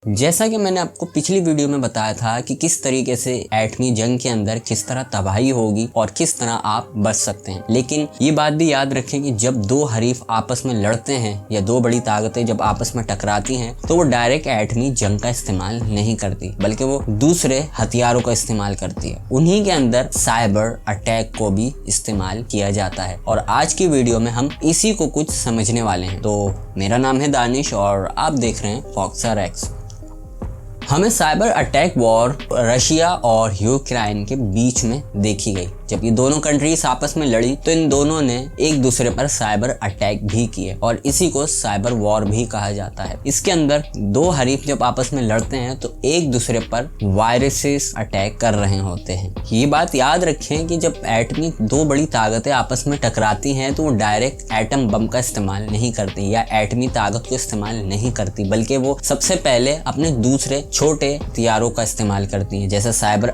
जैसा कि मैंने आपको पिछली वीडियो में बताया था कि किस तरीके से एटमी जंग के अंदर किस तरह तबाही होगी और किस तरह आप बच सकते हैं, लेकिन ये बात भी याद रखें कि जब दो हरीफ आपस में लड़ते हैं या दो बड़ी ताकतें जब आपस में टकराती हैं तो वो डायरेक्ट एटमी जंग का इस्तेमाल नहीं करती, बल्कि वो दूसरे हथियारों का इस्तेमाल करती है। उन्हीं के अंदर साइबर अटैक को भी इस्तेमाल किया जाता है और आज की वीडियो में हम इसी को कुछ समझने वाले हैं। तो मेरा नाम है दानिश और आप देख रहे हैं फॉक्सर एक्स। हमें साइबर अटैक वॉर रशिया और यूक्रेन के बीच में देखी गई। जब ये दोनों कंट्रीज आपस में लड़ी तो इन दोनों ने एक दूसरे पर साइबर अटैक भी किए और इसी को साइबर वॉर भी कहा जाता है। इसके अंदर दो हरीफ जब आपस में लड़ते हैं तो एक दूसरे पर वायरसेस अटैक कर रहे होते हैं। ये बात याद रखें कि जब एटमी दो बड़ी ताकतें आपस में टकराती हैं तो वो डायरेक्ट एटम बम का इस्तेमाल नहीं करती या एटमी ताकत को इस्तेमाल नहीं करती, बल्कि वो सबसे पहले अपने दूसरे छोटे हथियारों का इस्तेमाल करती हैं, जैसे साइबर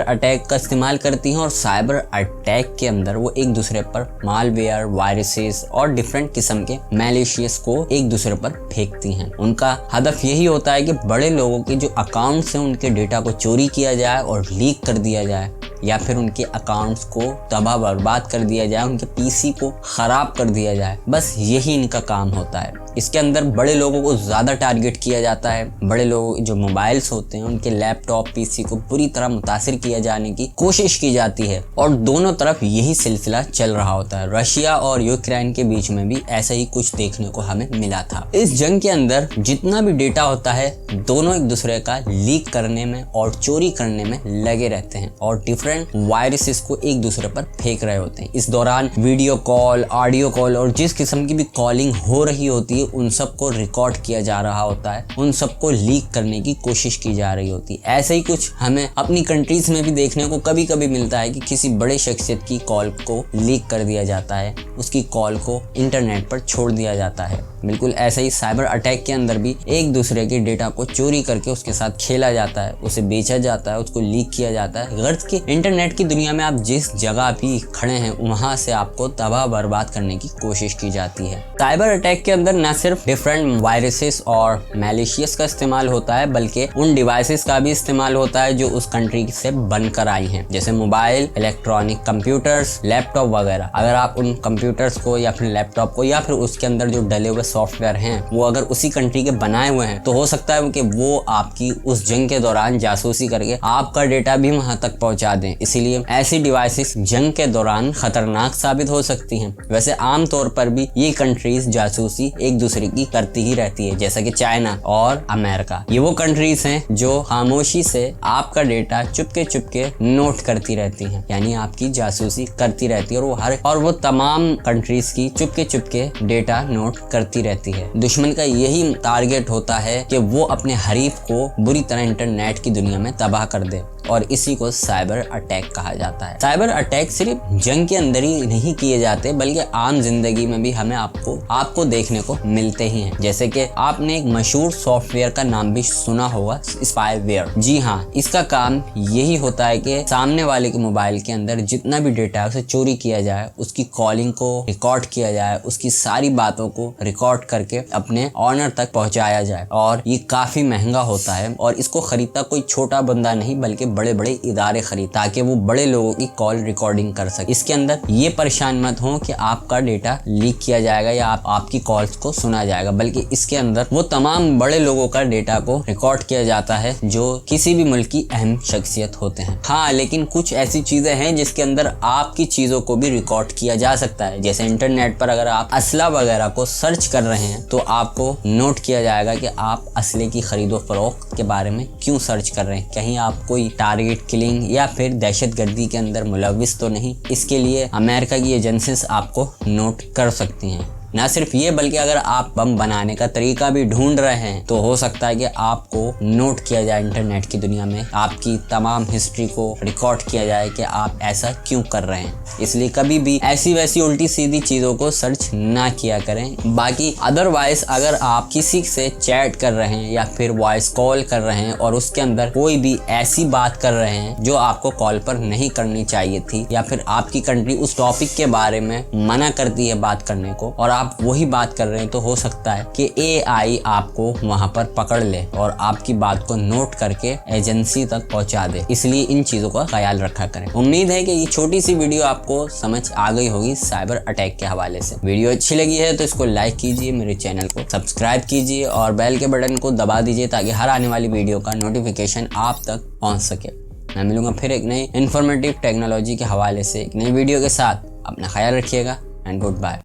अटैक का इस्तेमाल करती हैं। और साइबर अटैक के अंदर वो एक दूसरे पर मालवेयर, वायरसेस और डिफरेंट किस्म के मैलिशियस को एक दूसरे पर फेंकती हैं। उनका हदफ यही होता है कि बड़े लोगों के जो अकाउंट्स हैं उनके डेटा को चोरी किया जाए और लीक कर दिया जाए या फिर उनके अकाउंट्स को तबाह बर्बाद कर दिया जाए, उनके पीसी को खराब कर दिया जाए। बस यही इनका काम होता है। इसके अंदर बड़े लोगों को ज़्यादा टारगेट किया जाता है। बड़े लोगों जो मोबाइल्स होते हैं उनके लैपटॉप, पीसी को बुरी तरह मुतासिर किया जाने की कोशिश की जाती है और दोनों तरफ यही सिलसिला चल रहा होता है। रशिया और यूक्रेन के बीच में भी ऐसा ही कुछ देखने को हमें मिला था। इस जंग के अंदर जितना भी डेटा होता है दोनों एक दूसरे का लीक करने में और चोरी करने में लगे रहते हैं और डिफरेंट वायरसेस को एक दूसरे पर फेंक रहे होते हैं। इस दौरान वीडियो कॉल, ऑडियो कॉल और जिस किस्म की भी कॉलिंग हो रही होती है उन सबको रिकॉर्ड किया जा रहा होता है, उन सबको लीक करने की कोशिश की जा रही होती है। ऐसे ही कुछ हमें अपनी कंट्रीज में भी देखने को कभी कभी मिलता है कि किसी बड़े शख्सियत की कॉल को लीक कर दिया जाता है, उसकी कॉल को इंटरनेट पर छोड़ दिया जाता है। बिल्कुल ऐसे ही साइबर अटैक के अंदर भी एक दूसरे के डेटा को चोरी करके उसके साथ खेला जाता है, उसे बेचा जाता है, उसको लीक किया जाता है। गर्ज की इंटरनेट की दुनिया में आप जिस जगह भी खड़े हैं वहां से आपको तबाह बर्बाद करने की कोशिश की जाती है। साइबर अटैक के अंदर न सिर्फ डिफरेंट वायरसेस और मैलिशियस का इस्तेमाल होता है, बल्कि उन डिवाइसेस का भी इस्तेमाल होता है जो उस कंट्री से बनकर आई हैं, जैसे मोबाइल, इलेक्ट्रॉनिक कंप्यूटर्स, लैपटॉप वगैरह। अगर आप उन कंप्यूटर्स को या फिर लैपटॉप को या फिर उसके अंदर जो डले हुए सॉफ्टवेयर हैं वो अगर उसी कंट्री के बनाए हुए हैं तो हो सकता है कि वो आपकी उस जंग के दौरान जासूसी करके आपका डेटा भी वहां तक पहुंचा दें। इसीलिए ऐसी डिवाइसेस जंग के दौरान खतरनाक साबित हो सकती हैं। वैसे आमतौर पर भी ये कंट्रीज जासूसी एक दूसरे की करती ही रहती है, जैसा कि चाइना और अमेरिका। ये वो कंट्रीज हैं जो खामोशी से आपका डेटा चुपके नोट करती रहती हैं, यानी आपकी जासूसी करती रहती है और वो तमाम कंट्रीज की चुपके डेटा नोट करती रहती है। दुश्मन का यही टारगेट होता है कि वो अपने हरीफ को बुरी तरह इंटरनेट की दुनिया में तबाह कर दे और इसी को साइबर अटैक कहा जाता है। साइबर अटैक सिर्फ जंग के अंदर ही नहीं किए जाते बल्कि आम जिंदगी में भी हमें आपको देखने को मिलते ही हैं। जैसे कि आपने एक मशहूर सॉफ्टवेयर का नाम भी सुना होगा, स्पाईवेयर। जी हाँ, इसका काम यही होता है कि सामने वाले के मोबाइल के अंदर जितना भी डेटा है उसे चोरी किया जाए, उसकी कॉलिंग को रिकॉर्ड किया जाए, उसकी सारी बातों को रिकॉर्ड करके अपने ऑनर तक पहुंचाया जाए। और ये काफी महंगा होता है और इसको खरीदता कोई छोटा बंदा नहीं बल्कि बड़े इदारे खरीद, ताकि वो बड़े लोगों की कॉल रिकॉर्डिंग कर सके। इसके अंदर ये परेशान मत हो कि आपका डेटा लीक किया जाएगा या आपकी कॉल्स को सुना जाएगा, बल्कि इसके अंदर वो तमाम बड़े लोगों का डेटा को रिकॉर्ड किया जाता है जो किसी भी मुल्क की अहम शख्सियत होते हैं। हाँ, लेकिन कुछ ऐसी चीजें हैं जिसके अंदर आपकी चीजों को भी रिकॉर्ड किया जा सकता है। जैसे इंटरनेट पर अगर आप असला वगैरह को सर्च कर रहे हैं तो आपको नोट किया जाएगा कि आप असले की खरीदो फरोख्त के बारे में क्यों सर्च कर रहे हैं, कहीं आप कोई टारगेट किलिंग या फिर दहशतगर्दी के अंदर मुलविस तो नहीं। इसके लिए अमेरिका की एजेंसीज आपको नोट कर सकती हैं। ना सिर्फ ये बल्कि अगर आप बम बनाने का तरीका भी ढूंढ रहे हैं तो हो सकता है कि आपको नोट किया जाए इंटरनेट की दुनिया में, आपकी तमाम हिस्ट्री को रिकॉर्ड किया जाए कि आप ऐसा क्यों कर रहे हैं। इसलिए कभी भी ऐसी वैसी उल्टी सीधी चीजों को सर्च ना किया करें। बाकी अदरवाइज अगर आप किसी से चैट कर रहे हैं या फिर वॉइस कॉल कर रहे हैं और उसके अंदर कोई भी ऐसी बात कर रहे हैं जो आपको कॉल पर नहीं करनी चाहिए थी, या फिर आपकी कंट्री उस टॉपिक के बारे में मना करती है बात करने को और आप आप वही बात कर रहे हैं तो हो सकता है कि AI आपको वहां पर पकड़ ले और आपकी बात को नोट करके एजेंसी तक पहुंचा दे। इसलिए इन चीजों का ख्याल रखा करें। उम्मीद है कि ये छोटी सी वीडियो आपको समझ आ गई होगी साइबर अटैक के हवाले से। वीडियो अच्छी लगी है तो इसको लाइक कीजिए, मेरे चैनल को सब्सक्राइब कीजिए और बेल के बटन को दबा दीजिए ताकि हर आने वाली वीडियो का नोटिफिकेशन आप तक पहुंच सके। मैं मिलूंगा फिर एक नई इन्फॉर्मेटिव टेक्नोलॉजी के हवाले से एक नई वीडियो के साथ। अपना ख्याल रखिएगा एंड गुड बाय।